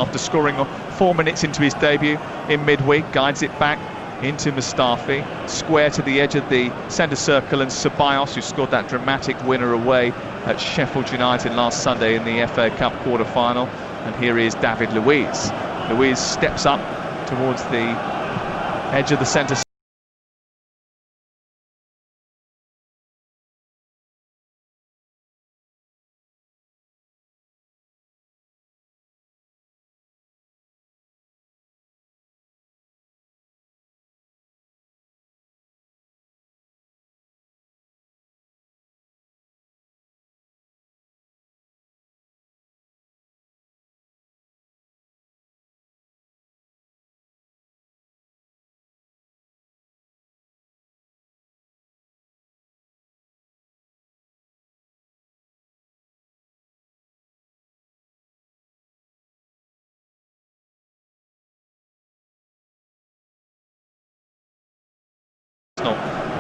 After scoring 4 minutes into his debut in midweek, guides it back into Mustafi, square to the edge of the centre circle, and Ceballos, who scored that dramatic winner away at Sheffield United last Sunday in the FA Cup quarter-final. And here is David Luiz. Luiz steps up towards the edge of the centre circle.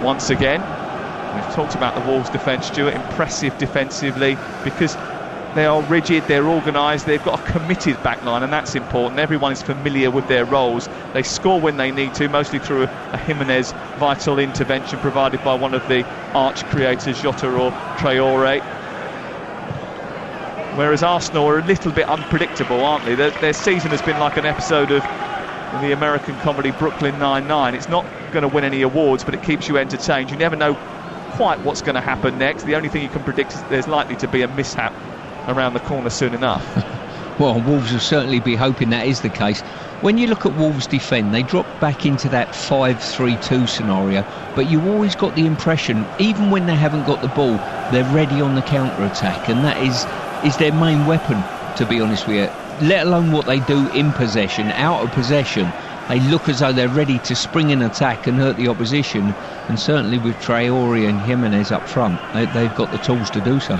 Once again, we've talked about the Wolves defence, Stuart, impressive defensively because they are rigid, they're organised, they've got a committed backline, and that's important. Everyone is familiar with their roles. They score when they need to, mostly through a Jimenez vital intervention provided by one of the arch creators, Jota or Traore. Whereas Arsenal are a little bit unpredictable, aren't they? Their season has been like an episode of the American comedy Brooklyn Nine-Nine. It's not going to win any awards, but it keeps you entertained. You never know quite what's going to happen next. The only thing you can predict is there's likely to be a mishap around the corner soon enough. Well, Wolves will certainly be hoping that is the case. When you look at Wolves defend, they drop back into that 5-3-2 scenario, but you always got the impression, even when they haven't got the ball, they're ready on the counter-attack, and that is their main weapon, to be honest with you. Let alone what they do in possession. Out of possession, they look as though they're ready to spring an attack and hurt the opposition, and certainly with Traore and Jimenez up front, they've got the tools to do so.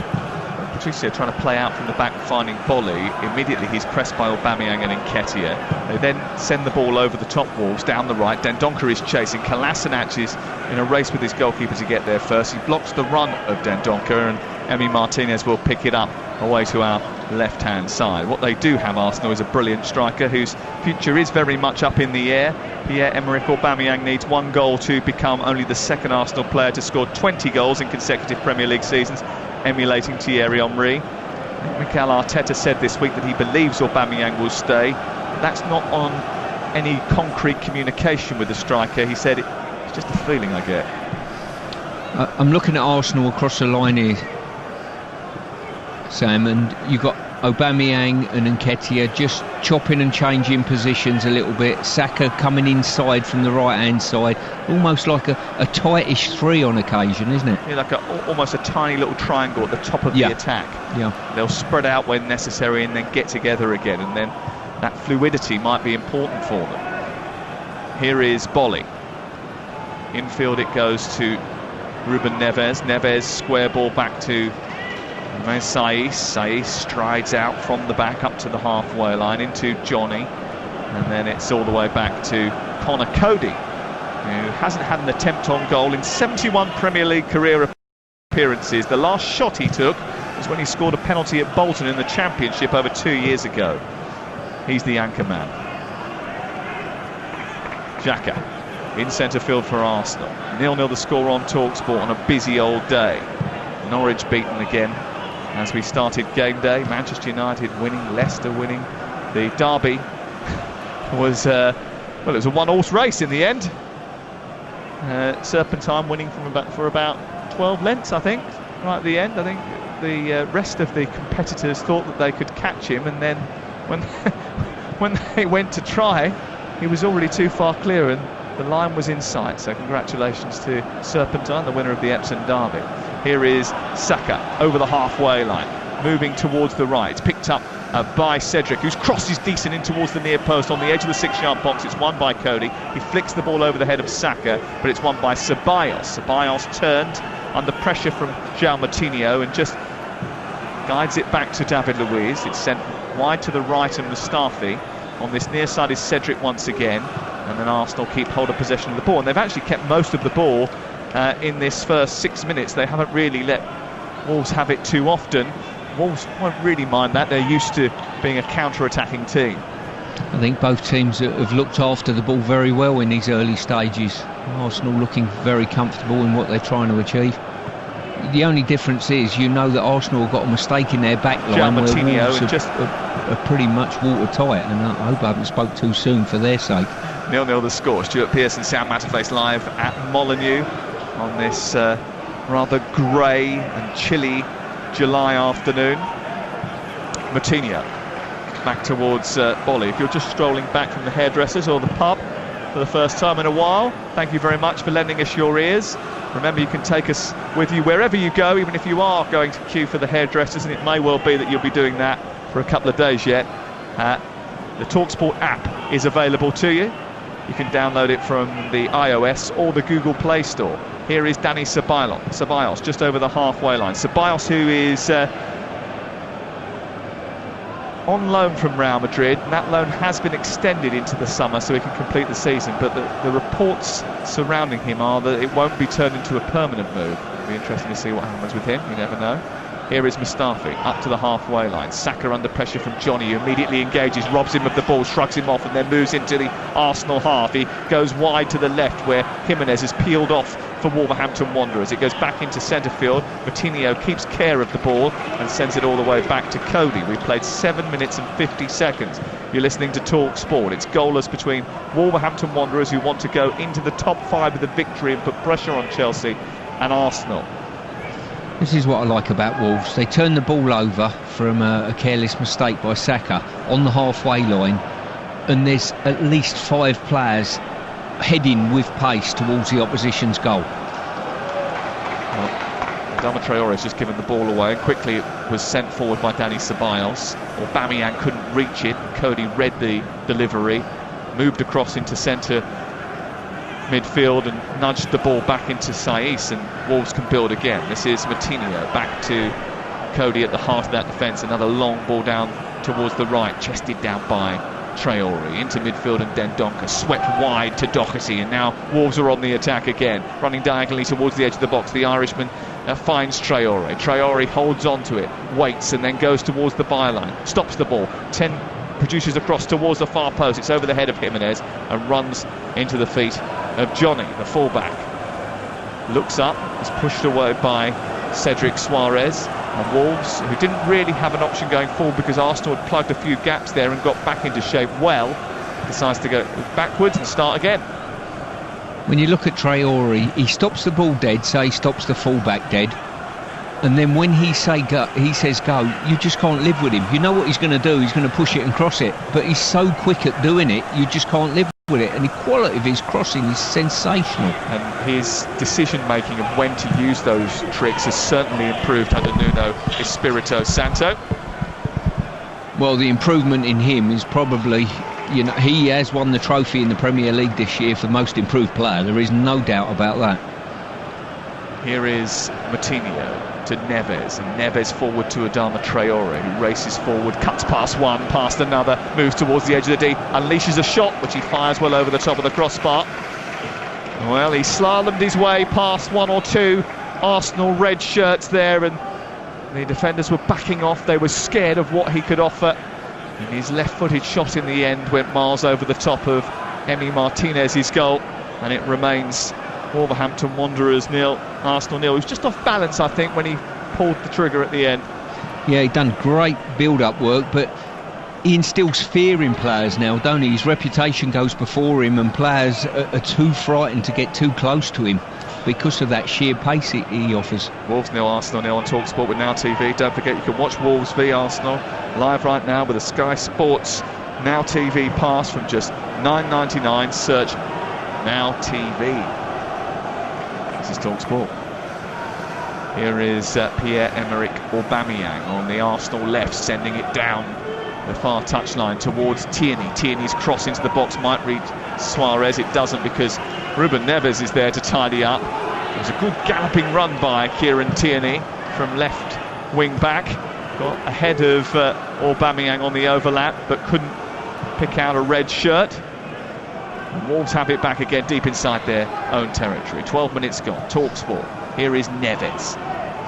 Patricio trying to play out from the back, finding Bolly. Immediately he's pressed by Aubameyang and Nketiah. They then send the ball over the top. Wolves down the right. Dendoncker is chasing. Kolasinac is in a race with his goalkeeper to get there first. He blocks the run of Dendoncker, and Emi Martinez will pick it up away to our left-hand side. What they do have, Arsenal, is a brilliant striker whose future is very much up in the air. Pierre-Emerick Aubameyang needs 1 goal to become only the second Arsenal player to score 20 goals in consecutive Premier League seasons, emulating Thierry Henry. Mikel Arteta said this week that he believes Aubameyang will stay. That's not on any concrete communication with the striker. He said it's just a feeling I get. I'm looking at Arsenal across the line here, Sam, and you've got Aubameyang and Nketiah just chopping and changing positions a little bit. Saka coming inside from the right hand side, almost like a tightish 3 on occasion, isn't it? Yeah, like almost a tiny little triangle at the top of the attack. Yeah, they'll spread out when necessary and then get together again, and then that fluidity might be important for them. Here is Bolly. Infield it goes to Ruben Neves. Neves square ball back to Saiss. Saiss strides out from the back up to the halfway line into Johnny, and then it's all the way back to Connor Cody, who hasn't had an attempt on goal in 71 Premier League career appearances. The last shot he took was when he scored a penalty at Bolton in the Championship over 2 years ago. He's the anchor man. Xhaka in centre field for Arsenal. 0-0 the score on TalkSport on a busy old day. Norwich beaten again as we started game day. Manchester United winning, Leicester winning. The derby was well, it was a one-horse race in the end. Serpentine winning for about 12 lengths, I think, right at the end. I think the rest of the competitors thought that they could catch him, and then when they went to try, he was already too far clear and the line was in sight. So congratulations to Serpentine, the winner of the Epsom derby. Here is Saka over the halfway line, moving towards the right. It's picked up by Cedric, whose cross is decent in towards the near post on the edge of the 6-yard box. It's won by Cody. He flicks the ball over the head of Saka, but it's won by Ceballos. Ceballos turned under pressure from João Moutinho and just guides it back to David Luiz. It's sent wide to the right, and Mustafi on this near side is Cedric once again, and then Arsenal keep hold of possession of the ball, and they've actually kept most of the ball in this first 6 minutes. They haven't really let Wolves have it too often. Wolves won't really mind that. They're used to being a counter-attacking team. I think both teams have looked after the ball very well in these early stages. Arsenal looking very comfortable in what they're trying to achieve. The only difference is, you know, that Arsenal have got a mistake in their back line where Wolves are pretty much watertight, and I hope I haven't spoke too soon for their sake. 0-0 the score. Stuart Pearson, Sam Matterface live at Molineux on this rather grey and chilly July afternoon. Moutinho back towards Bolly. If you're just strolling back from the hairdressers or the pub for the first time in a while, thank you very much for lending us your ears. Remember, you can take us with you wherever you go, even if you are going to queue for the hairdressers, and it may well be that you'll be doing that for a couple of days yet. The TalkSport app is available to you. You can download it from the iOS or the Google Play Store. Here is Dani Ceballos, just over the halfway line. Ceballos, who is on loan from Real Madrid, and that loan has been extended into the summer so he can complete the season, but the reports surrounding him are that it won't be turned into a permanent move. It'll be interesting to see what happens with him, you never know. Here is Mustafi, up to the halfway line. Saka under pressure from Johnny, who immediately engages, robs him of the ball, shrugs him off, and then moves into the Arsenal half. He goes wide to the left, where Jimenez is peeled off for Wolverhampton Wanderers. It goes back into centre field. Moutinho keeps care of the ball and sends it all the way back to Cody. We've played 7 minutes and 50 seconds. You're listening to Talk Sport. It's goalless between Wolverhampton Wanderers, who want to go into the top 5 with a victory and put pressure on Chelsea, and Arsenal. This is what I like about Wolves. They turn the ball over from a careless mistake by Saka on the halfway line, and there's at least 5 players heading with pace towards the opposition's goal. Well, Adama Traore has just given the ball away, and quickly it was sent forward by Dani Ceballos. Aubameyang couldn't reach it. Cody read the delivery, moved across into centre midfield and nudged the ball back into Saiss, and Wolves can build again. This is Moutinho back to Cody at the heart of that defence. Another long ball down towards the right, chested down by Traore into midfield, and Dendoncker swept wide to Doherty, and now Wolves are on the attack again, running diagonally towards the edge of the box. The Irishman finds Traore. Traore holds on to it, waits, and then goes towards the byline, stops the ball, produces across towards the far post. It's over the head of Jimenez and runs into the feet of Johnny, the fullback. Looks up, is pushed away by Cedric Suarez, and Wolves, who didn't really have an option going forward because Arsenal had plugged a few gaps there and got back into shape well, decides to go backwards and start again. When you look at Traore, he stops the ball dead, so he stops the fullback dead, and then when he says go, you just can't live with him. You know what he's going to do, he's going to push it and cross it, but he's so quick at doing it, you just can't live with it, and the quality of his crossing is sensational. And his decision making of when to use those tricks has certainly improved under Nuno Espirito Santo. Well, the improvement in him is probably, you know, he has won the trophy in the Premier League this year for most improved player. There is no doubt about that. Here is Moutinho to Neves, and Neves forward to Adama Traore, who races forward, cuts past one, past another, moves towards the edge of the D, unleashes a shot which he fires well over the top of the crossbar. Well, he slalomed his way past one or two Arsenal red shirts there, and the defenders were backing off. They were scared of what he could offer, and his left-footed shot in the end went miles over the top of Emi Martinez's goal, and it remains Wolverhampton Wanderers 0, Arsenal 0. He was just off balance, I think, when he pulled the trigger at the end. Yeah, he'd done great build-up work, but he instills fear in players now, don't he? His reputation goes before him, and players are too frightened to get too close to him because of that sheer pace he offers. Wolves 0, Arsenal 0 on TalkSport with Now TV. Don't forget you can watch Wolves v Arsenal live right now with a Sky Sports Now TV pass from just $9.99. Search Now TV. This is TalkSport. Here is Pierre-Emerick Aubameyang on the Arsenal left, sending it down the far touchline towards Tierney. Tierney's cross into the box might reach Suarez. It doesn't, because Ruben Neves is there to tidy up. It was a good galloping run by Kieran Tierney from left wing back. Got ahead of Aubameyang on the overlap, but couldn't pick out a red shirt. And Wolves have it back again deep inside their own territory. 12 minutes gone. TalkSport. Here is Neves.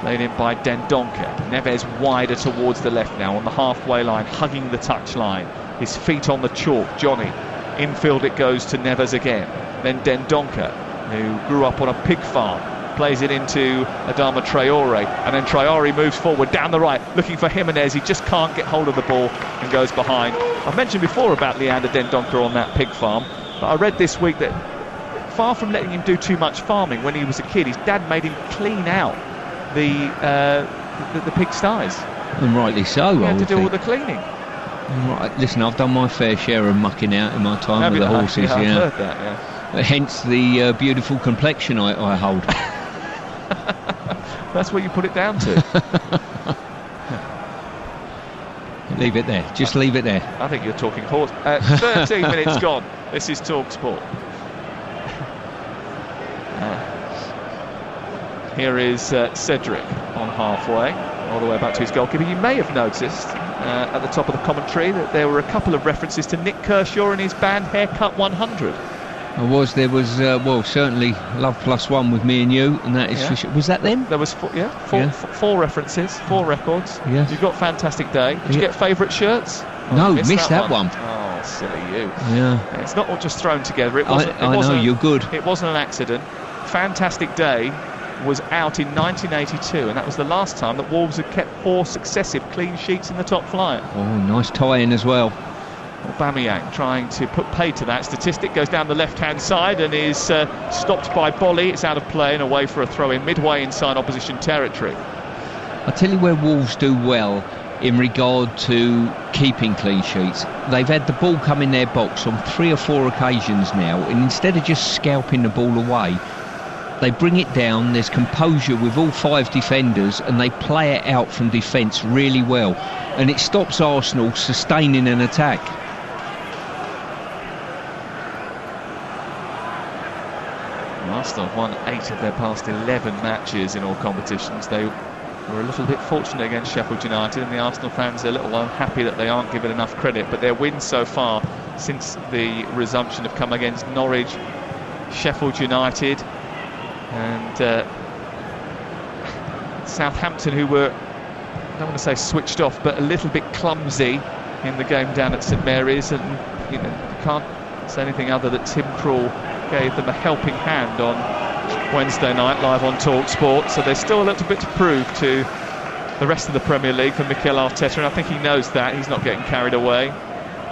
Played in by Dendoncker. Neves wider towards the left now on the halfway line, hugging the touchline. His feet on the chalk. Johnny. Infield it goes to Neves again. Then Dendoncker, who grew up on a pig farm, plays it into Adama Traore, and then Traore moves forward down the right looking for Jimenez. He just can't get hold of the ball and goes behind. I've mentioned before about Leander Dendoncker on that pig farm, but I read this week that far from letting him do too much farming when he was a kid, his dad made him clean out the pigsties. And rightly so. He had to do all the cleaning. Right, listen, I've done my fair share of mucking out in my time with the horses. Yeah, I've heard that, yeah. Hence the beautiful complexion I hold. That's what you put it down to. Leave it there. Just leave it there. I think you're talking horse. 13 minutes gone. This is TalkSport. Here is Cedric on halfway, all the way back to his goalkeeper. You may have noticed at the top of the commentary that there were a couple of references to Nick Kershaw and his band Haircut 100. There was well, certainly Love Plus One with me and you, and that is for sure. Was that them? There was four references, 4 records. Yes. You've got Fantastic Day. Did you get favourite shirts? No, missed that one. Oh, silly you. Yeah. It's not all just thrown together. It wasn't. I know, you're good. It wasn't an accident. Fantastic Day was out in 1982, and that was the last time that Wolves had kept 4 successive clean sheets in the top flight. Oh, nice tie-in as well. Aubameyang trying to put pay to that statistic, goes down the left-hand side and is stopped by Bolly. It's out of play and away for a throw-in midway inside opposition territory. I'll tell you where Wolves do well in regard to keeping clean sheets. They've had the ball come in their box on 3 or 4 occasions now, and instead of just scalping the ball away, they bring it down. There's composure with all 5 defenders, and they play it out from defence really well, and it stops Arsenal sustaining an attack. Arsenal have won 8 of their past 11 matches in all competitions. They were a little bit fortunate against Sheffield United, and the Arsenal fans are a little unhappy that they aren't given enough credit, but their wins so far since the resumption have come against Norwich, Sheffield United and Southampton, who were, I don't want to say switched off, but a little bit clumsy in the game down at St Mary's, and you can't say anything other that Tim Krul gave them a helping hand on Wednesday night live on TalkSport. So there's still a little bit to prove to the rest of the Premier League for Mikel Arteta, and I think he knows that. He's not getting carried away.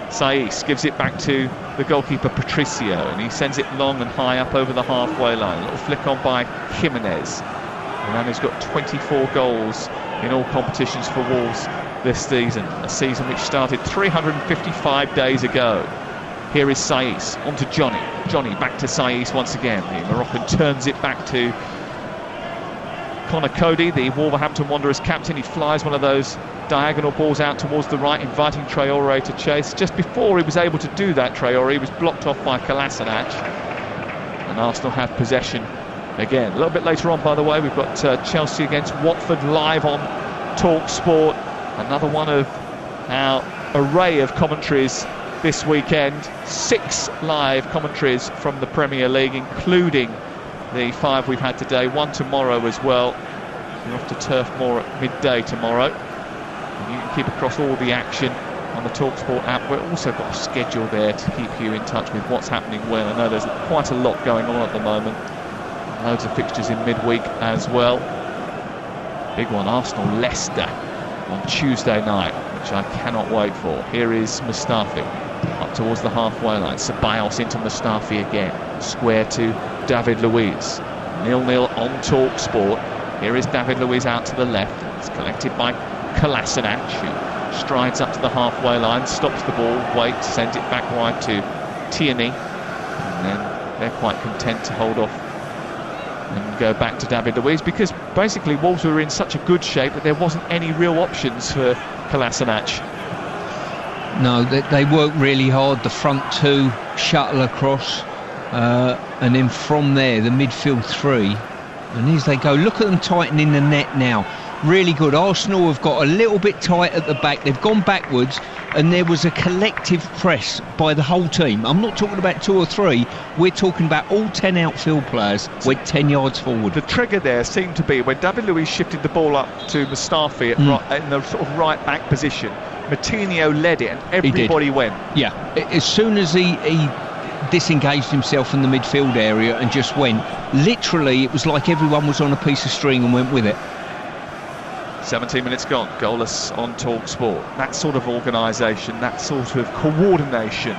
Saiss gives it back to the goalkeeper Patricio, and he sends it long and high up over the halfway line. A little flick on by Jimenez. The man who's got 24 goals in all competitions for Wolves this season, a season which started 355 days ago. Here is Saiss, on to Johnny. Johnny back to Saiss once again. The Moroccan turns it back to Conor Coady, the Wolverhampton Wanderers captain. He flies one of those diagonal balls out towards the right, inviting Traore to chase. Just before he was able to do that, Traore was blocked off by Kolasinac, and Arsenal have possession again. A little bit later on, by the way, we've got Chelsea against Watford live on TalkSport. Another one of our array of commentaries this weekend. 6 live commentaries from the Premier League, including the 5 we've had today, 1 tomorrow as well. We're off to Turf Moor at midday tomorrow, and you can keep across all the action on the TalkSport app. We've also got a schedule there to keep you in touch with what's happening when. I know there's quite a lot going on at the moment, loads of fixtures in midweek as well. Big one, Arsenal-Leicester on Tuesday night, which I cannot wait for. Here is Mustafi up towards the halfway line. Ceballos into Mustafi again. Square to David Luiz. 0-0 on TalkSport. Here is David Luiz out to the left. It's collected by Kolasinac, who strides up to the halfway line, stops the ball, waits, sends it back wide to Tierney. And then they're quite content to hold off and go back to David Luiz, because basically Wolves were in such a good shape that there wasn't any real options for Kolasinac. No, they work really hard. The front 2 shuttle across, and then from there the midfield 3, and as they go, look at them tightening the net now. really good. Arsenal have got a little bit tight at the back. They've gone backwards, and there was a collective press by the whole team. I'm not talking about 2 or 3. We're talking about all 10 outfield players went 10 yards forward. The trigger there seemed to be when David Luiz shifted the ball up to Mustafi in the sort of right back position. Moutinho led it, and everybody went. Yeah, as soon as he disengaged himself from the midfield area and just went, literally it was like everyone was on a piece of string and went with it. 17 minutes gone, goalless on TalkSport. That sort of organisation, that sort of coordination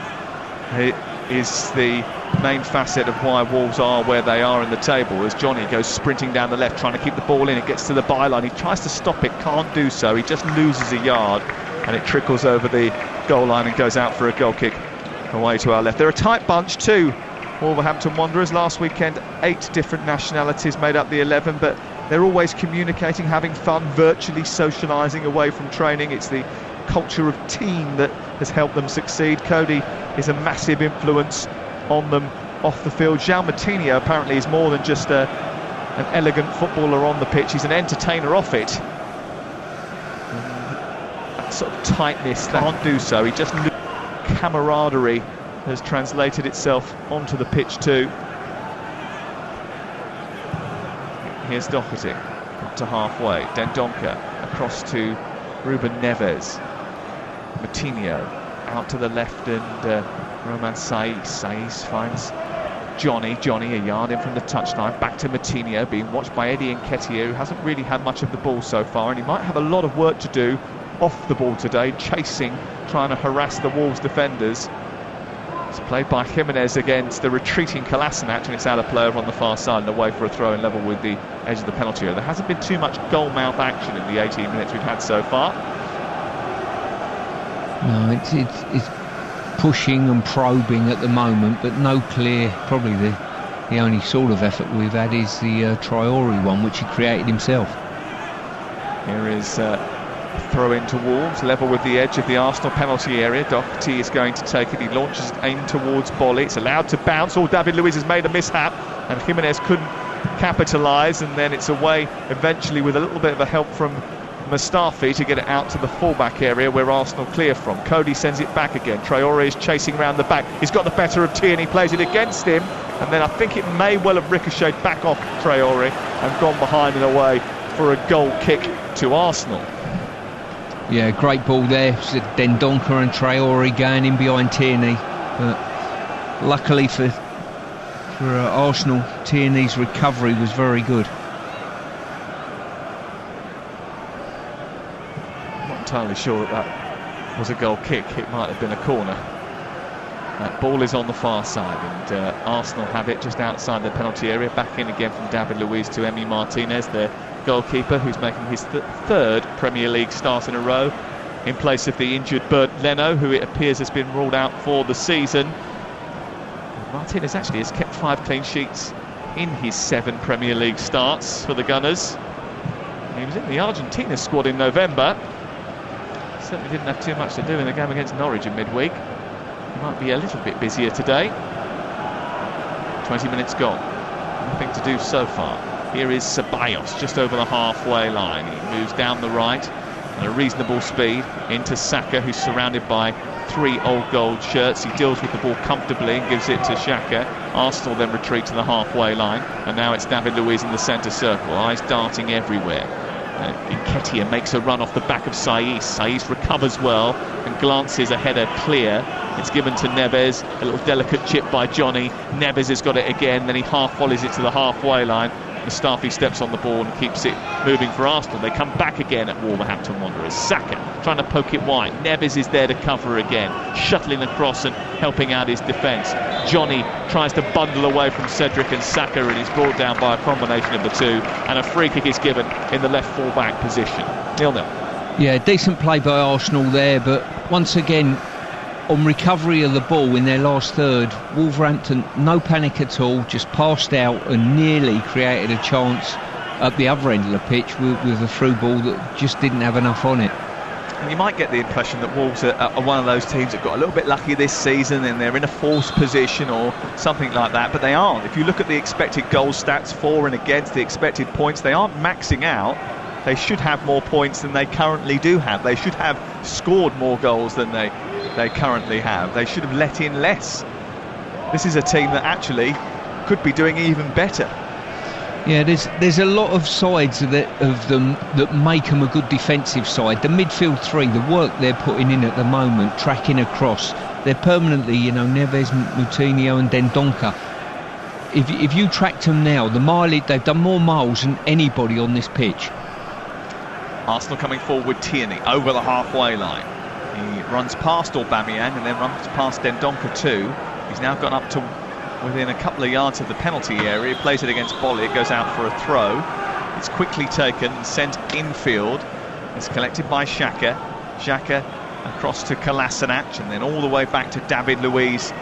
is the main facet of why Wolves are where they are in the table. As Johnny goes sprinting down the left, trying to keep the ball in, it gets to the byline, he tries to stop it, can't do so, he just loses a yard and it trickles over the goal line and goes out for a goal kick away to our left. They're a tight bunch too, Wolverhampton Wanderers. Last weekend 8 different nationalities made up the 11, but they're always communicating, having fun, virtually socialising away from training. It's the culture of team that has helped them succeed. Cody is a massive influence on them off the field. João Moutinho apparently is more than just an elegant footballer on the pitch, he's an entertainer off it. That sort of tightness, can't do so, he just camaraderie has translated itself onto the pitch too. Here's Doherty up to halfway, Dendoncker across to Ruben Neves, Moutinho out to the left, and Romain Saiss finds Johnny a yard in from the touchline, back to Moutinho, being watched by Eddie Nketiah, who hasn't really had much of the ball so far, and he might have a lot of work to do off the ball today, chasing, trying to harass the Wolves defenders. It's played by Jimenez against the retreating Kolasinac, and it's out of play over on the far side and away for a throw in level with the edge of the penalty area. There hasn't been too much goal-mouth action in the 18 minutes we've had so far. No, it's pushing and probing at the moment, but no clear. Probably the only sort of effort we've had is the Traore one, which he created himself. Here is throw into Wolves, level with the edge of the Arsenal penalty area. Doherty is going to take it, he launches it, aimed towards Bolly, it's allowed to bounce. David Luiz has made a mishap and Jimenez couldn't capitalise, and then it's away eventually with a little bit of a help from Mustafi to get it out to the fullback area where Arsenal clear from. Cody sends it back again, Traore is chasing round the back, he's got the better of Tierney, plays it against him, and then I think it may well have ricocheted back off Traore and gone behind and away for a goal kick to Arsenal. Yeah, great ball there. Dendoncker and Traore going in behind Tierney. But luckily for Arsenal, Tierney's recovery was very good. I'm not entirely sure that was a goal kick. It might have been a corner. That ball is on the far side, and Arsenal have it just outside the penalty area. Back in again from David Luiz to Emi Martinez, their goalkeeper, who's making his third Premier League start in a row, in place of the injured Bernd Leno, who it appears has been ruled out for the season. Martinez actually has kept 5 clean sheets in his 7 Premier League starts for the Gunners. He was in the Argentina squad in November. Certainly didn't have too much to do in the game against Norwich in midweek. He might be a little bit busier today. 20 minutes gone, nothing to do so far. Here is Ceballos just over the halfway line. He moves down the right at a reasonable speed into Saka, who's surrounded by 3 old gold shirts. He deals with the ball comfortably and gives it to Xhaka. Arsenal then retreat to the halfway line, and now it's David Luiz in the centre circle, eyes darting everywhere. Nketiah makes a run off the back of Saiss. Saiss recovers well and glances a header clear. It's given to Neves, a little delicate chip by Johnny. Neves has got it again, then he half volleys it to the halfway line. Mustafi steps on the ball and keeps it moving for Arsenal. They come back again at Wolverhampton Wanderers. Saka trying to poke it wide. Neves is there to cover again, shuttling across and helping out his defence. Johnny tries to bundle away from Cedric and Saka, and he's brought down by a combination of the two, and a free kick is given in the left full-back position. 0-0. Yeah, decent play by Arsenal there, but once again, on recovery of the ball in their last third, Wolverhampton, no panic at all, just passed out and nearly created a chance at the other end of the pitch with a through ball that just didn't have enough on it. And you might get the impression that Wolves are one of those teams that got a little bit lucky this season and they're in a forced position or something like that, but they aren't. If you look at the expected goal stats for and against, the expected points, they aren't maxing out. they should have more points than they currently do have. They should have scored more goals than they currently have. They should have let in less. This is a team that actually could be doing even better. Yeah, there's a lot of sides of them that make them a good defensive side. The midfield three, the work they're putting in at the moment, tracking across, they're permanently, Neves, Moutinho and Dendoncker. If you tracked them now, the mileage, they've done more miles than anybody on this pitch. Arsenal coming forward with Tierney over the halfway line. He runs past Aubameyang and then runs past Dendoncker too. He's now gone up to within a couple of yards of the penalty area. He plays it against Boly. It goes out for a throw. It's quickly taken and sent infield. It's collected by Xhaka. Xhaka across to Kolasinac and then all the way back to David Luiz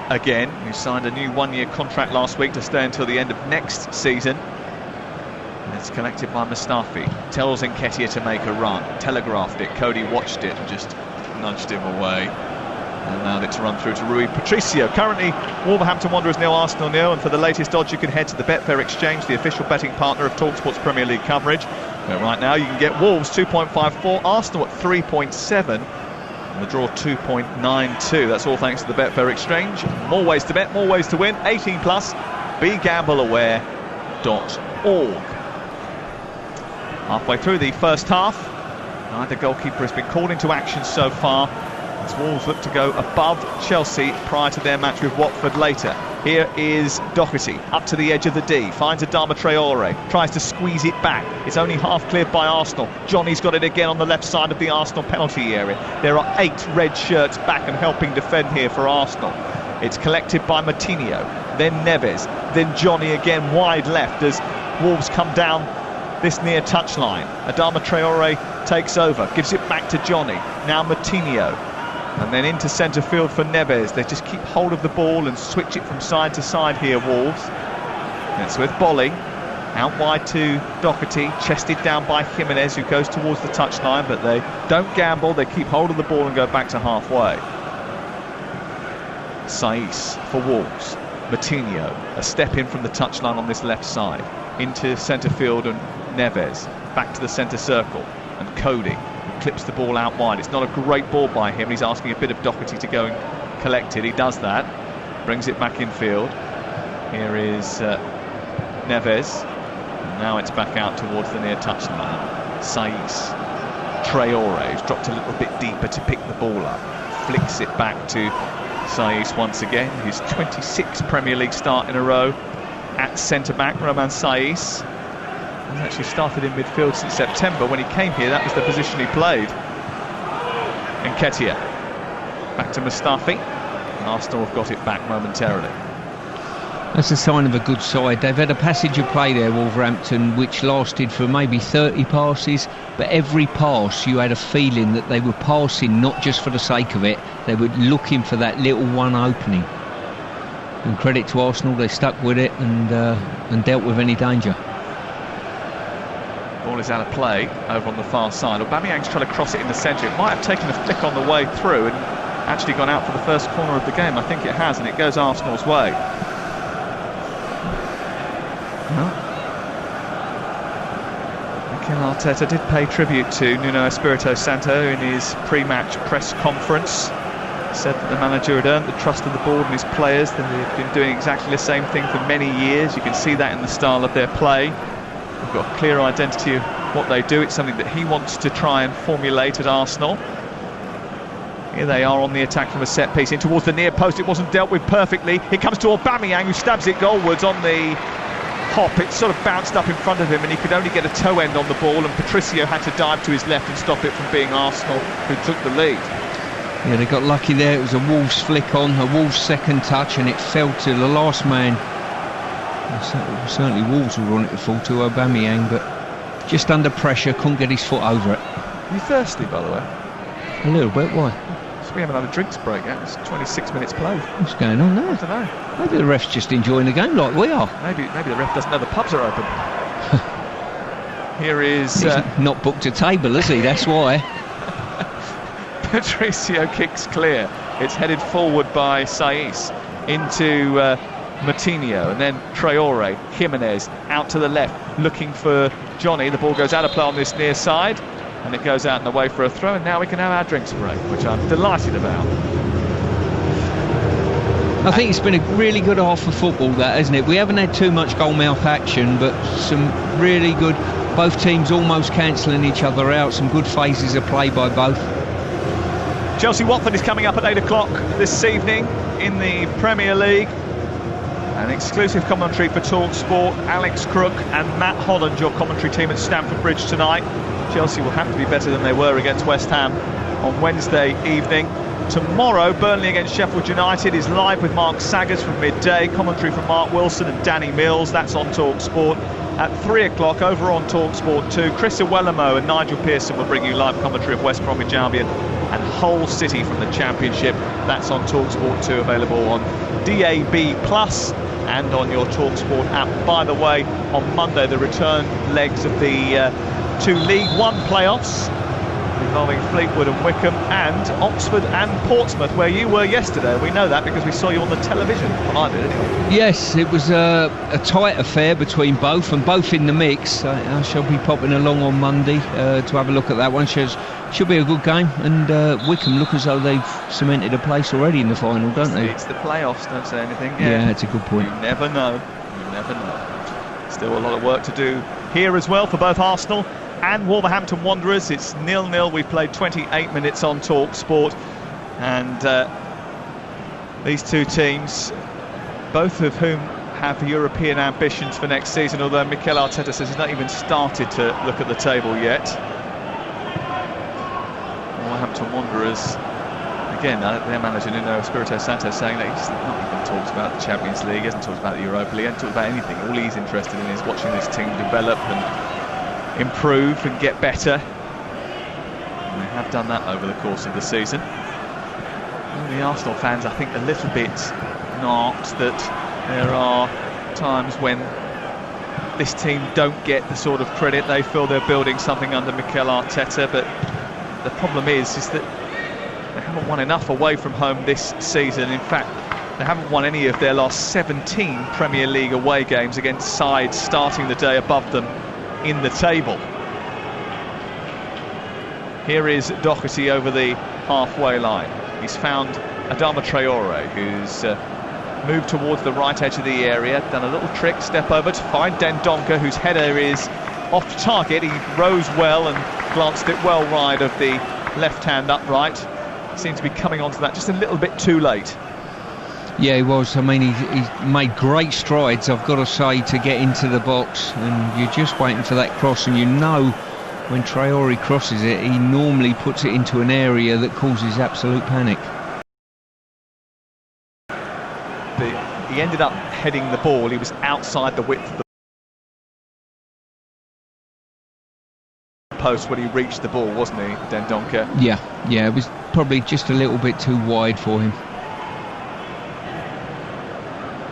again, who signed a new one-year contract last week to stay until the end of next season. And it's collected by Mustafi. Tells Nketiah to make a run. Telegraphed it. Cody watched it and just nudged him away. And allowed it to run through to Rui Patricio. Currently, Wolverhampton Wanderers 0, Arsenal 0. And for the latest odds, you can head to the Betfair Exchange, the official betting partner of TalkSport's Premier League coverage. Where right now you can get Wolves 2.54, Arsenal at 3.7, and the draw 2.92. That's all thanks to the Betfair Exchange. More ways to bet, more ways to win. 18 plus. BeGambleAware.org. Halfway through the first half, neither goalkeeper has been called into action so far, as Wolves look to go above Chelsea prior to their match with Watford later. Here is Doherty up to the edge of the D, finds Adama Traore, tries to squeeze it back. It's only half cleared by Arsenal. Johnny's got it again on the left side of the Arsenal penalty area. There are 8 red shirts back and helping defend here for Arsenal. It's collected by Moutinho, then Neves, then Johnny again wide left as Wolves come down this near touchline. Adama Traore takes over, gives it back to Johnny. Now Moutinho. And then into centre field for Neves. They just keep hold of the ball and switch it from side to side here, Wolves. It's with Boly. Out wide to Doherty, chested down by Jimenez, who goes towards the touchline, but they don't gamble. They keep hold of the ball and go back to halfway. Saiss for Wolves. Moutinho, a step in from the touchline on this left side. Into centre field and Neves. Back to the centre circle. And Cody clips the ball out wide. It's not a great ball by him. He's asking a bit of Doherty to go and collect it. He does that. Brings it back in field. Here is Neves. And now it's back out towards the near touchline. Saiss. Traore, who's dropped a little bit deeper to pick the ball up. Flicks it back to Saiss once again. His 26th Premier League start in a row at centre-back, Romain Saiss. He's actually started in midfield since September. When he came here, that was the position he played. Nketiah. Back to Mustafi. And Arsenal have got it back momentarily. That's a sign of a good side. They've had a passage of play there, Wolverhampton, which lasted for maybe 30 passes. But every pass, you had a feeling that they were passing not just for the sake of it. They were looking for that little one opening. And credit to Arsenal, they stuck with it and dealt with any danger. Ball is out of play over on the far side. Aubameyang's trying to cross it in the centre. It might have taken a flick on the way through and actually gone out for the first corner of the game. I think it has, and it goes Arsenal's way. Mikel Arteta did pay tribute to Nuno Espirito Santo in his pre-match press conference. He said that the manager had earned the trust of the board and his players, that they've been doing exactly the same thing for many years. You can see that in the style of their play. They've got a clear identity of what they do. It's something that he wants to try and formulate at Arsenal. Here they are on the attack from a set piece in towards the near post. It wasn't dealt with perfectly. It comes to Aubameyang, who stabs it goalwards on the hop. It sort of bounced up in front of him and he could only get a toe end on the ball, and Patricio had to dive to his left and stop it from being Arsenal who took the lead. Yeah, they got lucky there. It was a Wolves flick on, a Wolves second touch, and it fell to the last man. Certainly Wolves were on it to fall to Aubameyang, but just under pressure, couldn't get his foot over it. Are you thirsty, by the way? A little bit, why? So we haven't had a drinks break yet. It's 26 minutes played. What's going on there? I don't know. Maybe the ref's just enjoying the game like we are. Maybe the ref doesn't know the pubs are open. Here is... He's not booked a table, has he? That's why. Patricio kicks clear. It's headed forward by Saiss into Moutinho, and then Traore, Jimenez out to the left looking for Johnny. The ball goes out of play on this near side and it goes out and away for a throw, and now we can have our drinks break, which I'm delighted about. I think it's been a really good half of football, that, hasn't it? We haven't had too much goalmouth action, but some really good, both teams almost cancelling each other out, some good phases of play by both. Chelsea-Watford is coming up at 8 o'clock this evening in the Premier League. An exclusive commentary for TalkSport. Alex Crook and Matt Holland, your commentary team at Stamford Bridge tonight. Chelsea will have to be better than they were against West Ham on Wednesday evening. Tomorrow, Burnley against Sheffield United is live with Mark Saggers from midday. Commentary from Mark Wilson and Danny Mills. That's on TalkSport. At 3 o'clock over on TalkSport 2, Chris Iwelumo and Nigel Pearson will bring you live commentary of West Bromwich Albion and Hull City from the Championship. That's on TalkSport 2, available on DAB Plus and on your TalkSport app. By the way, on Monday, the return legs of the two League One playoffs involving Fleetwood and Wickham, and Oxford and Portsmouth, where you were yesterday. We know that because we saw you on the television. Well, I did anyway. Yes, it was a tight affair between both, and both in the mix. I shall be popping along on Monday to have a look at that one. Should be a good game, and Wickham look as though they've cemented a place already in the final, don't they? It's the playoffs, don't say anything. Yeah, it's a good point. You never know. You never know. Still a lot of work to do here as well for both Arsenal and Wolverhampton Wanderers. It's 0-0. We've played 28 minutes on TalkSport, and these two teams, both of whom have European ambitions for next season, although Mikel Arteta says he's not even started to look at the table yet. Wolverhampton Wanderers, again, their manager Nuno Espirito Santo saying that he's not even talked about the Champions League, he hasn't talked about the Europa League, he hasn't talked about anything. All he's interested in is watching this team develop and improve and get better, and they have done that over the course of the season. And the Arsenal fans, I think, a little bit knocked that there are times when this team don't get the sort of credit. They feel they're building something under Mikel Arteta, but the problem is that they haven't won enough away from home this season. In fact, they haven't won any of their last 17 Premier League away games against sides starting the day above them in the table. Here is Doherty over the halfway line. He's found Adama Traore, who's moved towards the right edge of the area, done a little trick, step over to find Dendoncker, whose header is off target. He rose well and glanced it well wide of the left-hand upright. Seems to be coming onto that just a little bit too late. Yeah, he was. I mean, he's made great strides, I've got to say, to get into the box, and you're just waiting for that cross, and you know when Traore crosses it, he normally puts it into an area that causes absolute panic. He ended up heading the ball. He was outside the width of the post when he reached the ball, wasn't he, Dendoncker? Yeah, it was probably just a little bit too wide for him.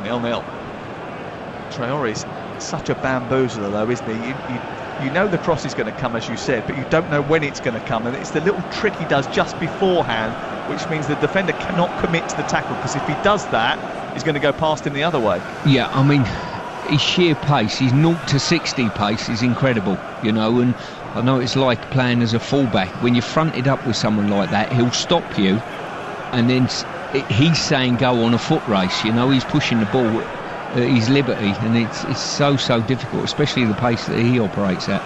0-0. Traore's such a bamboozler, though, isn't he? You know the cross is going to come, as you said, but you don't know when it's going to come, and it's the little trick he does just beforehand, which means the defender cannot commit to the tackle, because if he does that, he's going to go past him the other way. Yeah, I mean, his sheer pace, his 0 to 60 pace is incredible, you know, and I know it's like playing as a fullback. When you're fronted up with someone like that, he'll stop you, and then he's saying go on a foot race, you know, he's pushing the ball at his liberty, and it's so difficult, especially the pace that he operates at.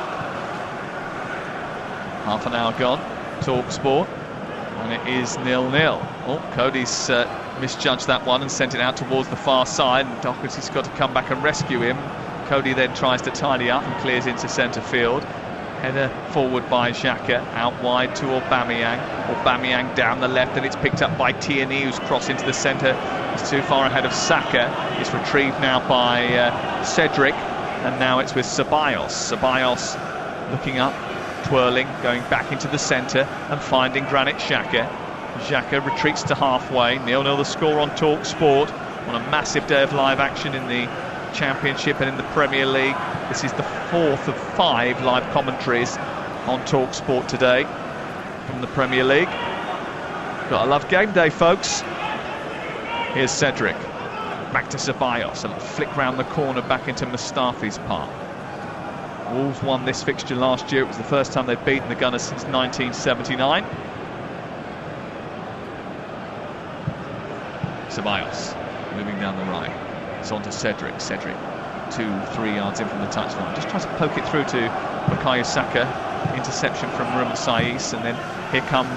Half an hour gone, TalkSport, and it is 0-0. Oh, Cody's misjudged that one and sent it out towards the far side, and Doherty's got to come back and rescue him. Cody then tries to tidy up and clears into centre field. Header forward by Xhaka, out wide to Aubameyang. Aubameyang down the left, and it's picked up by Tierney, who's crossed into the centre. He's too far ahead of Saka. It's retrieved now by Cedric, and now it's with Ceballos. Ceballos looking up, twirling, going back into the centre and finding Granit Xhaka. Xhaka retreats to halfway. 0-0 the score on TalkSport on a massive day of live action in the Championship and in the Premier League. This is the 4th of 5 live commentaries on TalkSport today from the Premier League. Gotta love game day, folks. Here's Cedric. Back to Ceballos, a flick round the corner back into Mustafi's part. Wolves won this fixture last year. It was the first time they'd beaten the Gunners since 1979. Ceballos moving down the right. It's on to Cedric. 2-3 yards in from the touchline. Just tries to poke it through to Bukayo Saka. Interception from Romain Saiss, and then here come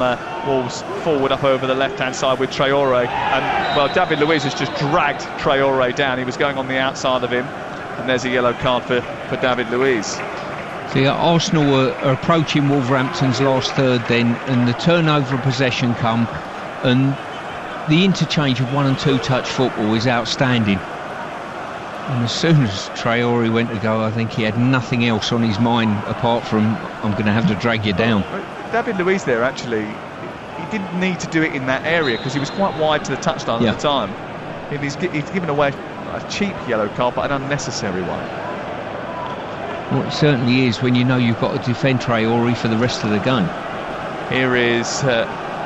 Wolves forward up over the left-hand side with Traoré. And, well, David Luiz has just dragged Traoré down. He was going on the outside of him. And there's a yellow card for David Luiz. See, Arsenal were approaching Wolverhampton's last third then, and the turnover of possession come, and the interchange of 1 and 2 touch football is outstanding. And as soon as Traoré went to go, I think he had nothing else on his mind apart from, I'm going to have to drag you down. David Luiz there, actually, he didn't need to do it in that area because he was quite wide to the touchline at the time. And he's given away a cheap yellow card, but an unnecessary one. Well, it certainly is when you know you've got to defend Traoré for the rest of the game. Here is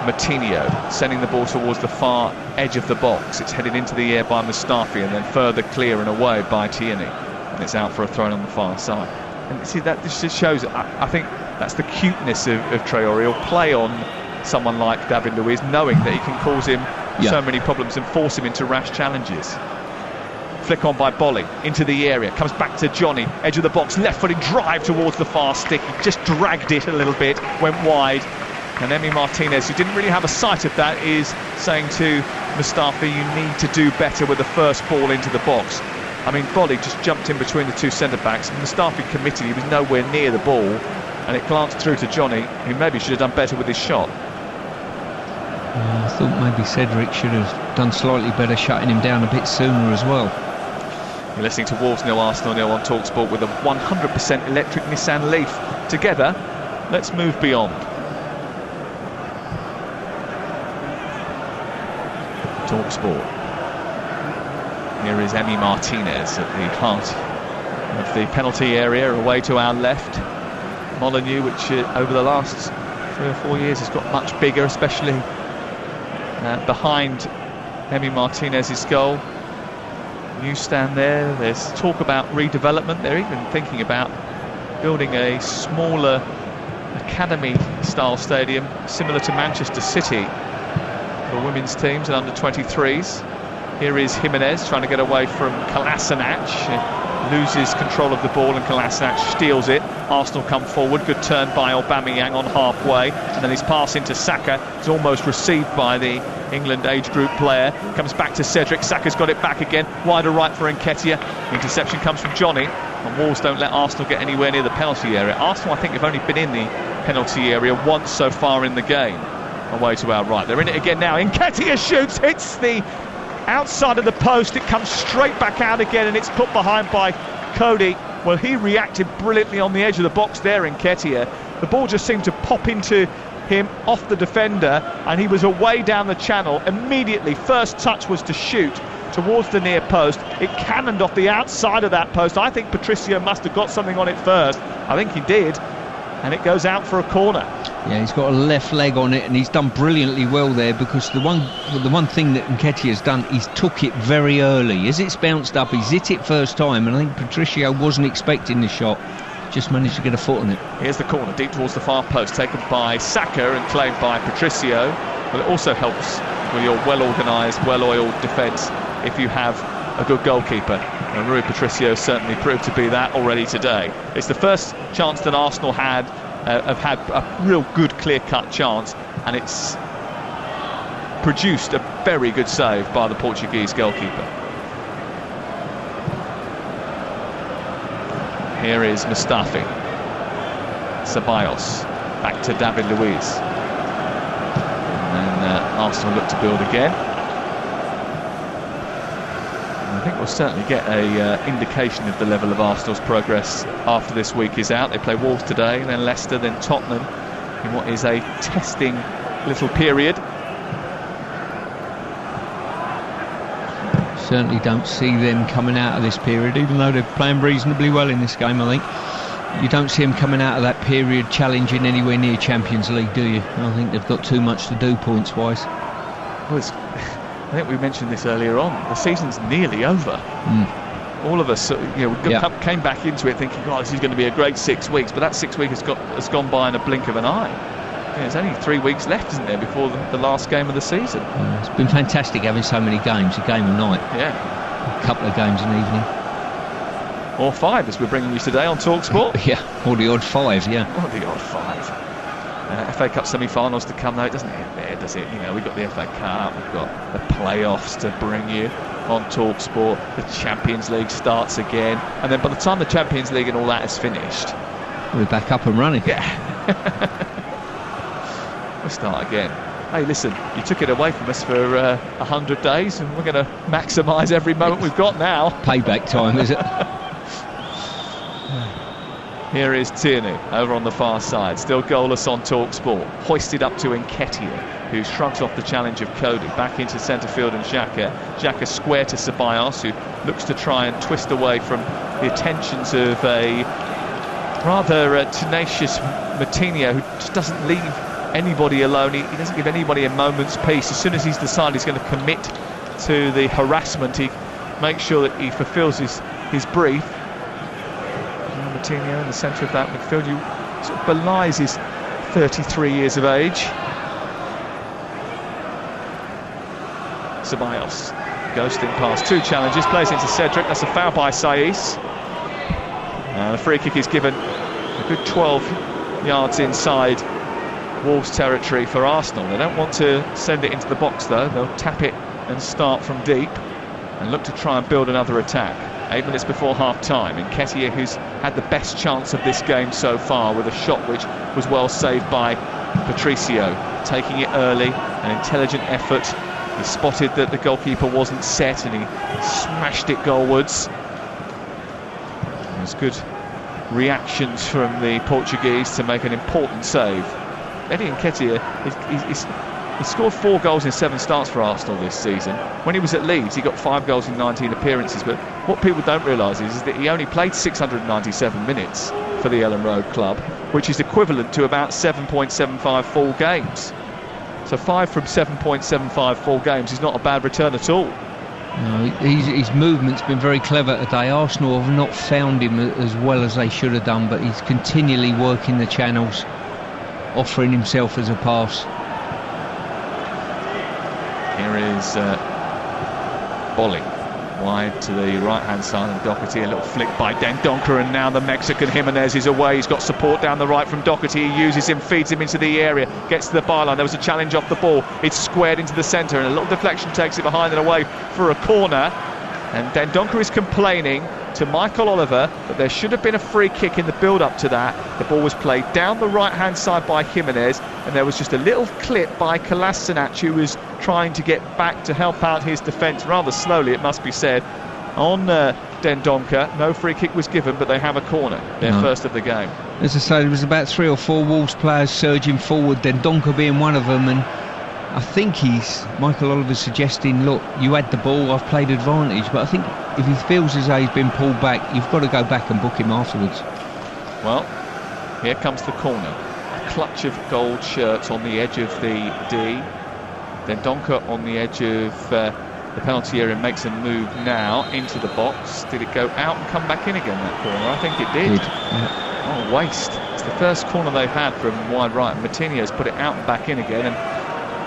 Moutinho sending the ball towards the far edge of the box. It's headed into the air by Mustafi and then further clear and away by Tierney. And it's out for a throw on the far side. And see, that just shows, I think that's the cuteness of Traoré. He'll play on someone like David Luiz, knowing that he can cause him so many problems and force him into rash challenges. Flick on by Bolly into the area, comes back to Johnny, edge of the box, left-footed drive towards the far stick. He just dragged it a little bit, went wide, and Emi Martinez, who didn't really have a sight of that, is saying to Mustafi, you need to do better with the first ball into the box. I mean, Bolly just jumped in between the two centre-backs. Mustafi committed, he was nowhere near the ball, and it glanced through to Johnny, who maybe should have done better with his shot. I thought maybe Cedric should have done slightly better, shutting him down a bit sooner as well. You're listening to Wolves 0, Arsenal 0 on TalkSport with a 100% electric Nissan Leaf. Together, let's move beyond. TalkSport. Here is Emi Martinez at the heart of the penalty area, away to our left. Molineux, which over the last 3 or 4 years has got much bigger, especially behind Emi Martinez's goal. New stand there. There's talk about redevelopment. They're even thinking about building a smaller academy-style stadium similar to Manchester City for women's teams and under-23s. Here is Jimenez trying to get away from Kolasinac. Loses control of the ball and Kolasinac steals it. Arsenal come forward. Good turn by Aubameyang on halfway, and then his pass into Saka is almost received by the England age group player. Comes back to Cedric. Saka's got it back again. Wider right for Nketiah. Interception comes from Johnny, and Wolves don't let Arsenal get anywhere near the penalty area. Arsenal, I think, have only been in the penalty area once so far in the game. Away to our right. They're in it again now. Nketiah shoots, hits the outside of the post. It comes straight back out again, and it's put behind by Cody. Well, he reacted brilliantly on the edge of the box there, Nketiah. The ball just seemed to pop into him off the defender, and he was away down the channel immediately. First touch was to shoot towards the near post. It cannoned off the outside of that post. I think Patricio must have got something on it first. I think he did, and it goes out for a corner. Yeah, he's got a left leg on it, and he's done brilliantly well there, because the one thing that Nketiah has done, he's took it very early. As it's bounced up, he's hit it first time, and I think Patricio wasn't expecting the shot. Just managed to get a foot on it. Here's the corner, deep towards the far post, taken by Saka and claimed by Patricio. But it also helps with your well-organised, well-oiled defence if you have a good goalkeeper. And Rui Patricio certainly proved to be that already today. It's the first chance that Arsenal have had a real good clear-cut chance, and it's produced a very good save by the Portuguese goalkeeper. Here is Mustafi. Ceballos back to David Luiz, and then Arsenal look to build again. I think we'll certainly get a indication of the level of Arsenal's progress after this week is out. They play Wolves today, then Leicester, then Tottenham in what is a testing little period. Certainly don't see them coming out of this period, even though they're playing reasonably well in this game. I think you don't see them coming out of that period challenging anywhere near Champions League, do you? I think they've got too much to do points wise. Well, think we mentioned this earlier on. The season's nearly over. All of us, came back into it thinking, "Oh, this is going to be a great 6 weeks." But that 6 weeks has gone by in a blink of an eye. There's only 3 weeks left, isn't there, before the last game of the season? It's been fantastic having so many games, a game a night. Yeah. A couple of games an evening. Or 5, as we're bringing you today on TalkSport. Yeah, or the odd 5, yeah. Or the odd 5. FA Cup semi-finals to come, though. It doesn't end there, does it? We've got the FA Cup, we've got the playoffs to bring you on TalkSport. The Champions League starts again. And then by the time the Champions League and all that is finished, we're back up and running. Yeah. We'll start again. Hey, listen, you took it away from us for 100 days, and we're going to maximise every moment we've got now. Payback time, is it? Here is Tierney over on the far side, still goalless on TalkSport. Hoisted up to Nketiah, who shrugs off the challenge of Cody. Back into centre field and Xhaka. Xhaka square to Ceballos, who looks to try and twist away from the attentions of a rather tenacious Moutinho, who just doesn't leave anybody alone. He doesn't give anybody a moment's peace. As soon as he's decided he's going to commit to the harassment, he makes sure that he fulfills his brief. Moutinho in the centre of that midfield, you sort of belies his 33 years of age. Ceballos ghosting past 2 challenges, plays into Cedric. That's a foul by Saiss. The free kick is given a good 12 yards inside Wolves territory for Arsenal. They don't want to send it into the box, though. They'll tap it and start from deep and look to try and build another attack. 8 minutes before half-time. Nketiah, who's had the best chance of this game so far, with a shot which was well saved by Patricio. Taking it early, an intelligent effort. He spotted that the goalkeeper wasn't set and he smashed it goalwards. There's good reactions from the Portuguese to make an important save. Eddie Nketiah, he's scored 4 goals in 7 starts for Arsenal this season. When he was at Leeds, he got 5 goals in 19 appearances. But what people don't realise is that he only played 697 minutes for the Ellen Road club, which is equivalent to about 7.75 full games. So 5 from 7.75 full games is not a bad return at all. No, his movement's been very clever today. Arsenal have not found him as well as they should have done, but he's continually working the channels, offering himself as a pass. Here is Bolling wide to the right hand side, and Doherty, a little flick by Dendoncker, and now the Mexican Jimenez is away. He's got support down the right from Doherty. He uses him, feeds him into the area, gets to the byline. There was a challenge off the ball. It's squared into the centre, and a little deflection takes it behind and away for a corner. And Dendoncker is complaining to Michael Oliver that there should have been a free kick in the build-up to that. The ball was played down the right-hand side by Jimenez, and there was just a little clip by Kolasinac, who was trying to get back to help out his defence rather slowly, it must be said, on Dendoncker. No free kick was given, but they have a corner, their first of the game. As I say, there was about 3 or 4 Wolves players surging forward, Dendoncker being one of them, and I think Michael Oliver's suggesting, look, you had the ball, I've played advantage, but I think if he feels as though he's been pulled back, you've got to go back and book him afterwards. Well, here comes the corner. A clutch of gold shirts on the edge of the D. Dendoncker on the edge of the penalty area makes a move now into the box. Did it go out and come back in again, that corner? I think it did. Yeah. Oh, waste. It's the first corner they've had from wide right. Moutinho's put it out and back in again, and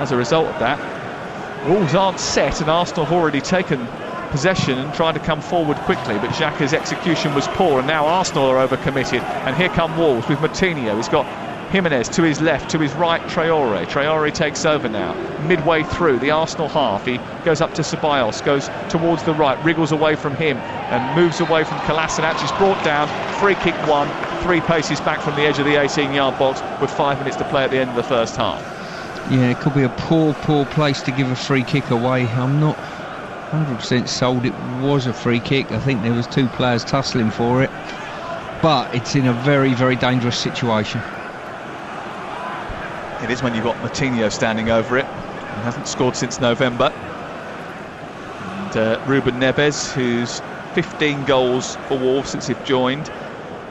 as a result of that, rules aren't set, and Arsenal have already taken possession and tried to come forward quickly, but Xhaka's execution was poor, and now Arsenal are overcommitted. And here come Wolves with Moutinho. He's got Jimenez to his left, to his right Traore. Traore takes over now, midway through the Arsenal half. He goes up to Ceballos, goes towards the right, wriggles away from him and moves away from Kolasinac. He's brought down, free kick won, 3 paces back from the edge of the 18-yard box with 5 minutes to play at the end of the first half. Yeah, it could be a poor place to give a free kick away. I'm not 100% sold it was a free kick. I think there was 2 players tussling for it, but it's in a very, very dangerous situation. It is when you've got Moutinho standing over it. He hasn't scored since November. And Ruben Neves, who's 15 goals for Wolves since he's joined.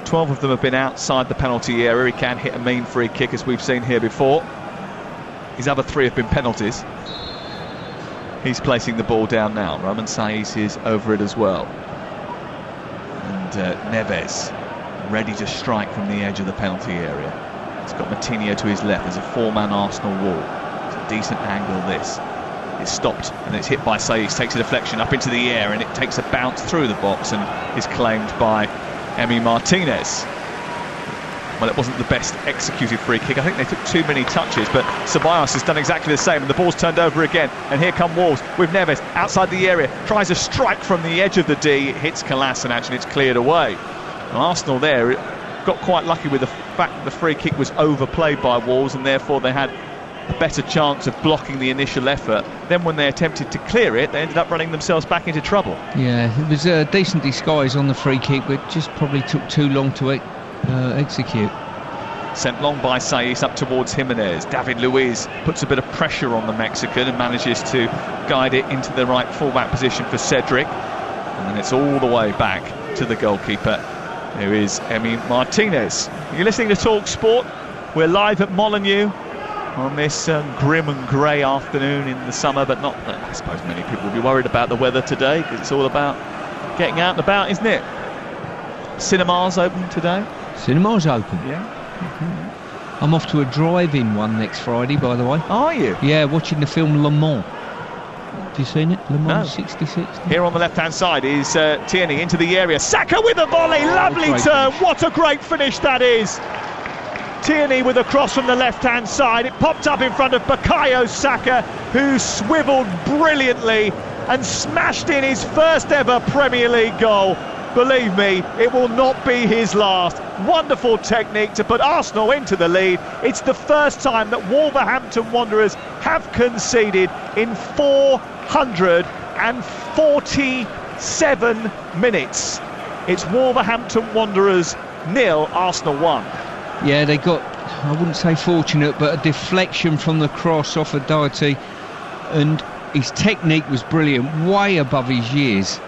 12 of them have been outside the penalty area. He can hit a mean free kick, as we've seen here before. His other 3 have been penalties. He's placing the ball down now. Roman Saiz is over it as well. And Neves ready to strike from the edge of the penalty area. He's got Moutinho to his left. There's a 4-man Arsenal wall. It's a decent angle, this. It's stopped and it's hit by Saiz. Takes a deflection up into the air and it takes a bounce through the box and is claimed by Emi Martinez. Well, it wasn't the best executed free kick. I think they took too many touches, but Ceballos has done exactly the same, and the ball's turned over again. And here come Wolves with Neves outside the area, tries a strike from the edge of the D, it hits Kalas, and actually it's cleared away. And Arsenal there got quite lucky with the fact that the free kick was overplayed by Wolves, and therefore they had a better chance of blocking the initial effort. Then when they attempted to clear it, they ended up running themselves back into trouble. Yeah, it was a decent disguise on the free kick, but just probably took too long to execute. Sent long by Saiz up towards Jimenez. David Luiz puts a bit of pressure on the Mexican and manages to guide it into the right fullback position for Cedric. And then it's all the way back to the goalkeeper, who is Emi Martinez. You're listening to Talk Sport. We're live at Molineux on this grim and grey afternoon in the summer, but not. I suppose many people will be worried about the weather today because it's all about getting out and about, isn't it? Cinemas open today. Cinemas open? Yeah. I'm off to a drive-in one next Friday, by the way. Are you? Yeah, watching the film Le Mans. Have you seen it? Le Mans 66? Here on the left-hand side is Tierney into the area. Saka with a volley, lovely turn. Finish. What a great finish that is. Tierney with a cross from the left-hand side. It popped up in front of Bukayo Saka, who swiveled brilliantly and smashed in his first ever Premier League goal. Believe me, it will not be his last. Wonderful technique to put Arsenal into the lead. It's the first time that Wolverhampton Wanderers have conceded in 447 minutes. It's Wolverhampton Wanderers 0, Arsenal 1. Yeah, they got, I wouldn't say fortunate, but a deflection from the cross off of Doherty, and his technique was brilliant, way above his years.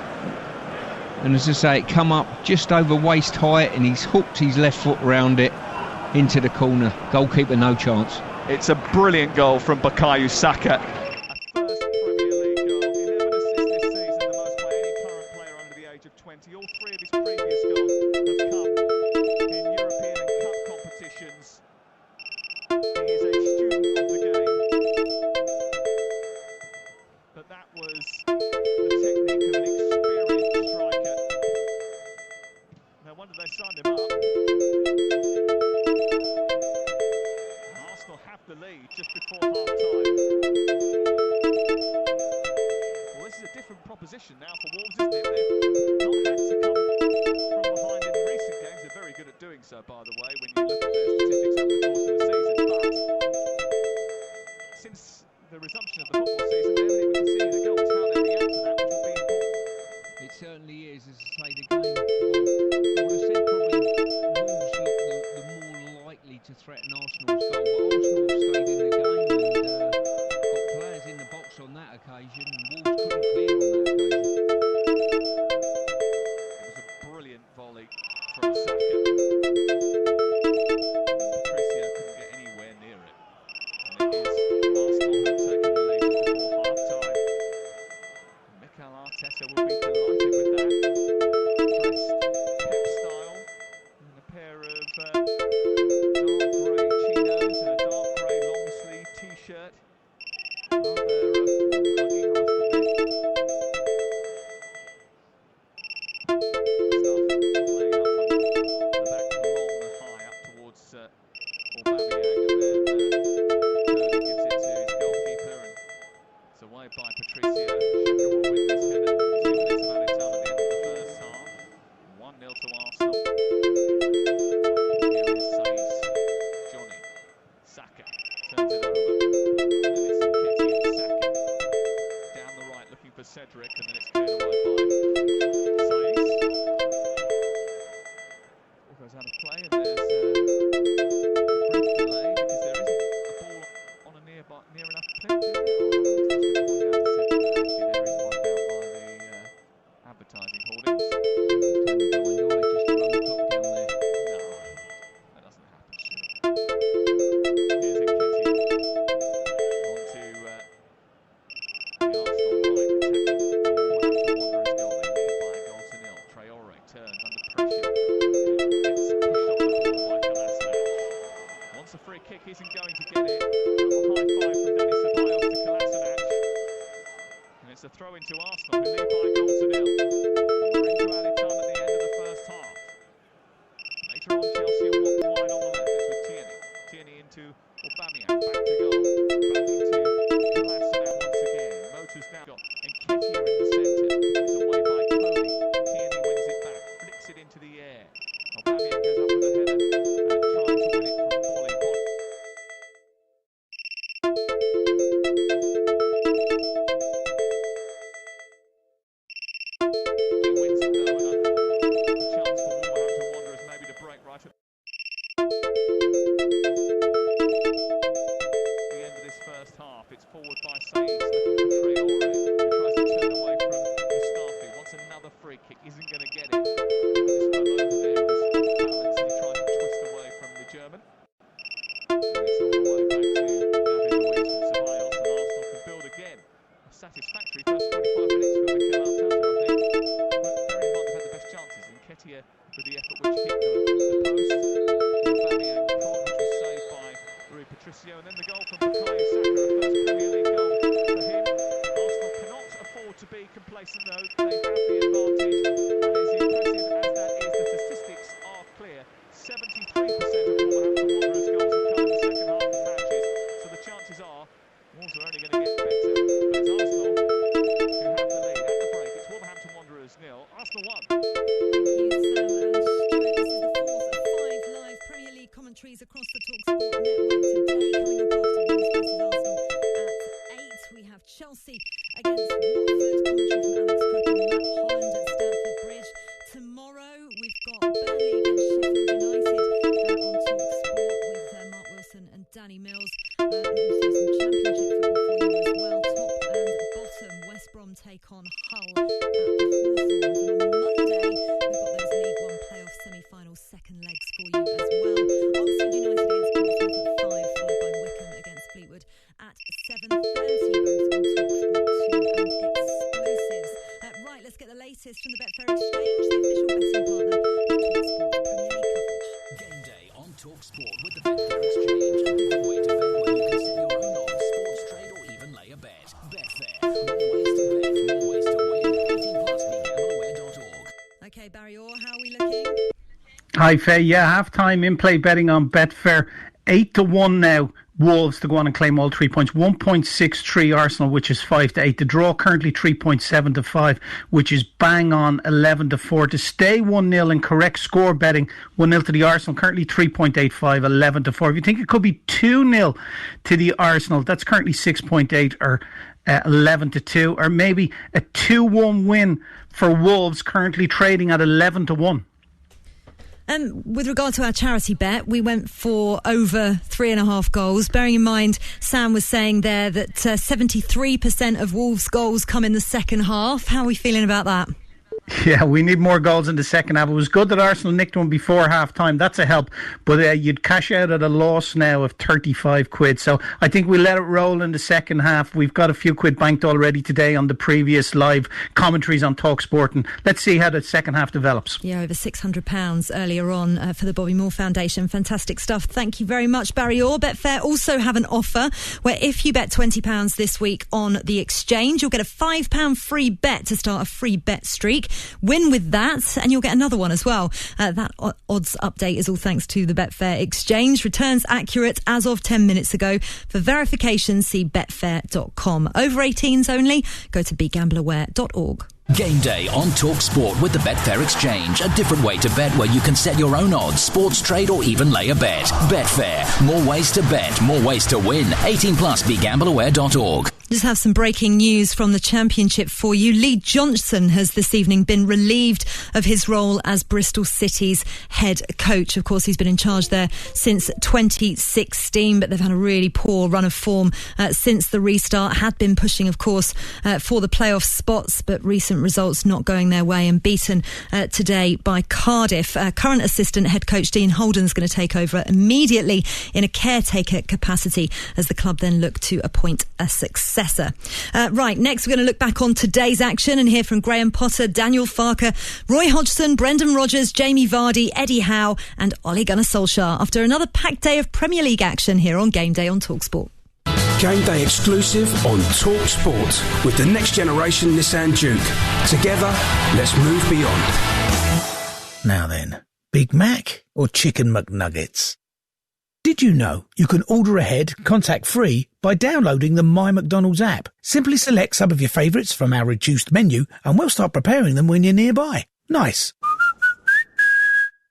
And as I say, it come up just over waist height and he's hooked his left foot round it into the corner. Goalkeeper no chance. It's a brilliant goal from Bukayo Saka. A first Premier League goal, 11 assists this season, the most by any current player under the age of 20. All three of his previous goals have come in European and Cup competitions. He is a student of the game. But that was the technique of an experienced striker. No wonder they signed him up. And Arsenal have the lead just before half-time. Well, this is a different proposition now for Wolves, isn't it? They've not had to come from behind in recent games. They're very good at doing so, by the way, when you look at their statistics over the course of the season. But since the resumption of the football season, they haven't even conceded a goal. It's how they react to that which will be important. It certainly is, as I say, the game. I would have said probably Wolves look the more likely to threaten Arsenal's goal, but Arsenal stayed in the game and got players in the box on that occasion, and Wolves couldn't clear on that occasion. It was a brilliant volley from Saka. Patricio couldn't get anywhere near it. And it is Arsenal who have taken the lead just before half-time. Mikel Arteta will be delighted with that. Dressed Pep style in a pair of dark grey chinos and a dark grey long sleeve t-shirt. Rather hugging, I must admit. Stuff playing out from the back long and high up towards Aubameyang, and then Cody gives it to his goalkeeper, and it's away by Patricio. Xhaka will win this header. 2 minutes of added time at the end of the first half. 1-0 to Arsenal. Here is Saiz. Johnny. Saka turns it over. And it's Nketiah. Saka down the right looking for Cedric, and then it's cleared away by Saiz. Ball goes out of play, and there's a brief delay because there isn't a ball on a near enough clip, is it? Advertising holdings. No, that doesn't happen, sure. Here's Nketiah. On to the Arsenal Hi, Faye. Yeah, half-time in-play betting on Betfair. 8-1 now. Wolves to go on and claim all 3 points. 1.63 Arsenal, which is 5-8. The draw currently 3.7-5, which is bang on 11-4. To stay 1-0 in correct score betting, 1-0 to the Arsenal, currently 3.85, 11-4. If you think it could be 2-0 to the Arsenal, that's currently 6.8 or 11-2, or maybe a 2-1 win for Wolves, currently trading at 11-1. With regard to our charity bet, we went for over 3.5 goals. Bearing in mind, Sam was saying there that 73% of Wolves' goals come in the second half. How are we feeling about that? Yeah, we need more goals in the second half. It was good that Arsenal nicked one before half-time. That's a help. But you'd cash out at a loss now of 35 quid. So I think we'll let it roll in the second half. We've got a few quid banked already today on the previous live commentaries on TalkSport. And let's see how the second half develops. Yeah, over £600 earlier on for the Bobby Moore Foundation. Fantastic stuff. Thank you very much, Barry Orr. Betfair also have an offer where if you bet £20 this week on the exchange, you'll get a £5 free bet to start a free bet streak. Win with that and you'll get another one as well. That odds update is all thanks to the Betfair exchange. Returns accurate as of 10 minutes ago. For verification, see betfair.com. Over 18s only. Go to begambleaware.org. Game day on TalkSport with the Betfair Exchange. A different way to bet where you can set your own odds, sports trade or even lay a bet. Betfair. More ways to bet, more ways to win. 18 plus, begambleaware.org. Just have some breaking news from the Championship for you. Lee Johnson has this evening been relieved of his role as Bristol City's head coach. Of course, he's been in charge there since 2016, but they've had a really poor run of form since the restart. Had been pushing, of course, for the playoff spots, but recent results not going their way and beaten today by Cardiff. Current assistant head coach Dean Holden's going to take over immediately in a caretaker capacity as the club then look to appoint a successor. Right, next we're going to look back on today's action and hear from Graham Potter, Daniel Farker, Roy Hodgson, Brendan Rodgers, Jamie Vardy, Eddie Howe and Ole Gunnar Solskjaer after another packed day of Premier League action here on Game Day on TalkSport. Game day exclusive on Talk Sport with the next generation Nissan Juke. Together, let's move beyond. Now then, Big Mac or Chicken McNuggets? Did you know you can order ahead, contact-free, by downloading the My McDonald's app? Simply select some of your favourites from our reduced menu and we'll start preparing them when you're nearby. Nice.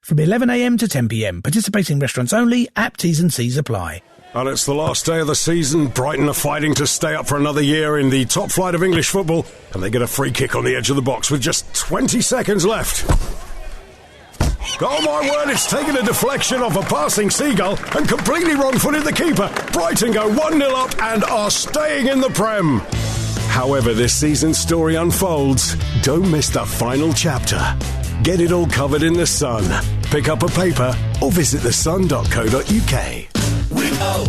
From 11 a.m. to 10 p.m, participating restaurants only, app T's and C's apply. And it's the last day of the season. Brighton are fighting to stay up for another year in the top flight of English football, and they get a free kick on the edge of the box with just 20 seconds left. Oh my word, it's taken a deflection off a passing seagull and completely wrong-footed the keeper. Brighton go 1-0 up and are staying in the Prem. However this season's story unfolds, don't miss the final chapter. Get it all covered in The Sun. Pick up a paper or visit thesun.co.uk. We know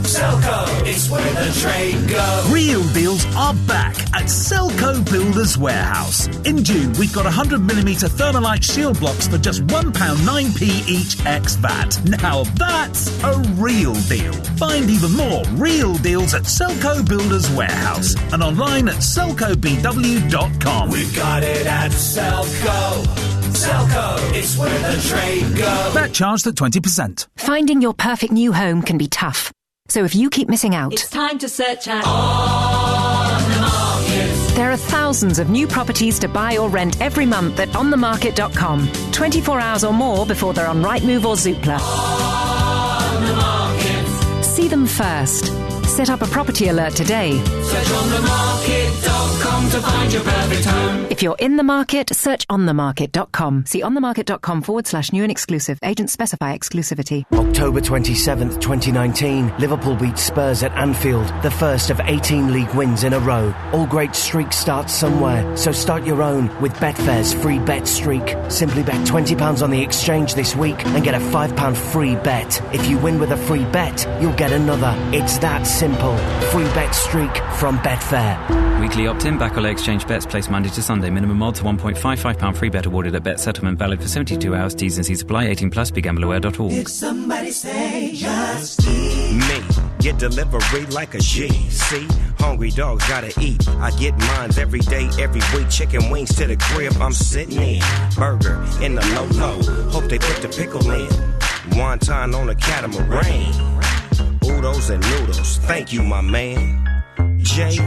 Selco, it's where the trade goes. Real deals are back at Selco Builders Warehouse. In June, we've got 100mm Thermalite shield blocks for just £1.09p each ex VAT. Now that's a real deal. Find even more real deals at Selco Builders Warehouse and online at selcobw.com. We've got it at Selco. Selco, it's where the trade goes. VAT charged at 20%. Finding your perfect new home can be tough. So if you keep missing out, it's time to search at On The Market. There are thousands of new properties to buy or rent every month at onthemarket.com. 24 hours or more before they're on Rightmove or Zoopla. On The Market. See them first. Set up a property alert today. Search onthemarket.com to find your perfect home. If you're in the market, search onthemarket.com. See onthemarket.com/new and exclusive. Agents specify exclusivity. October 27th, 2019, Liverpool beat Spurs at Anfield, the first of 18 league wins in a row. All great streaks start somewhere, so start your own with Betfair's free bet streak. Simply bet £20 on the exchange this week and get a £5 free bet. If you win with a free bet, you'll get another. It's that simple. Free bet streak from Betfair. Weekly opt-in, back or lay exchange bets placed Monday to Sunday. Minimum odds £1.55 free bet awarded at bet settlement, valid for 72 hours. T's and C's apply. 18 plus. BeGambleAware.org. Did somebody say just eat? Me, get delivery like a G. See, hungry dogs gotta eat. I get mines every day, every week. Chicken wings to the crib, I'm sitting in. Burger in the low-low. Hope they put the pickle in. Wonton on a catamaran. Oodles and noodles, thank you, my man. J-U-S-T-E-A-T.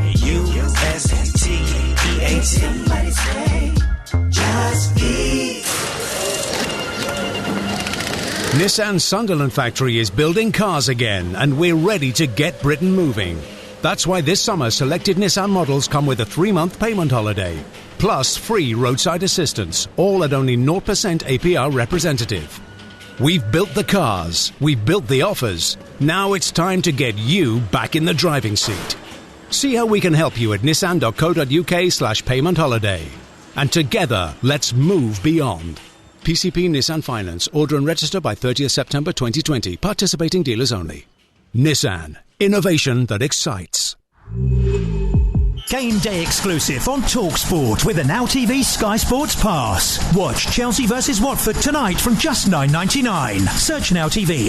Somebody say, just eat. Nissan Sunderland factory is building cars again, and we're ready to get Britain moving. That's why this summer selected Nissan models come with a 3-month payment holiday, plus free roadside assistance, all at only 0% APR representative. We've built the cars, we've built the offers. Now it's time to get you back in the driving seat. See how we can help you at nissan.co.uk/payment holiday. And together, let's move beyond. PCP Nissan Finance. Order and register by 30th September 2020. Participating dealers only. Nissan. Innovation that excites. Game day exclusive on TalkSport with a Now TV Sky Sports Pass. Watch Chelsea vs Watford tonight from just $9.99. Search Now TV.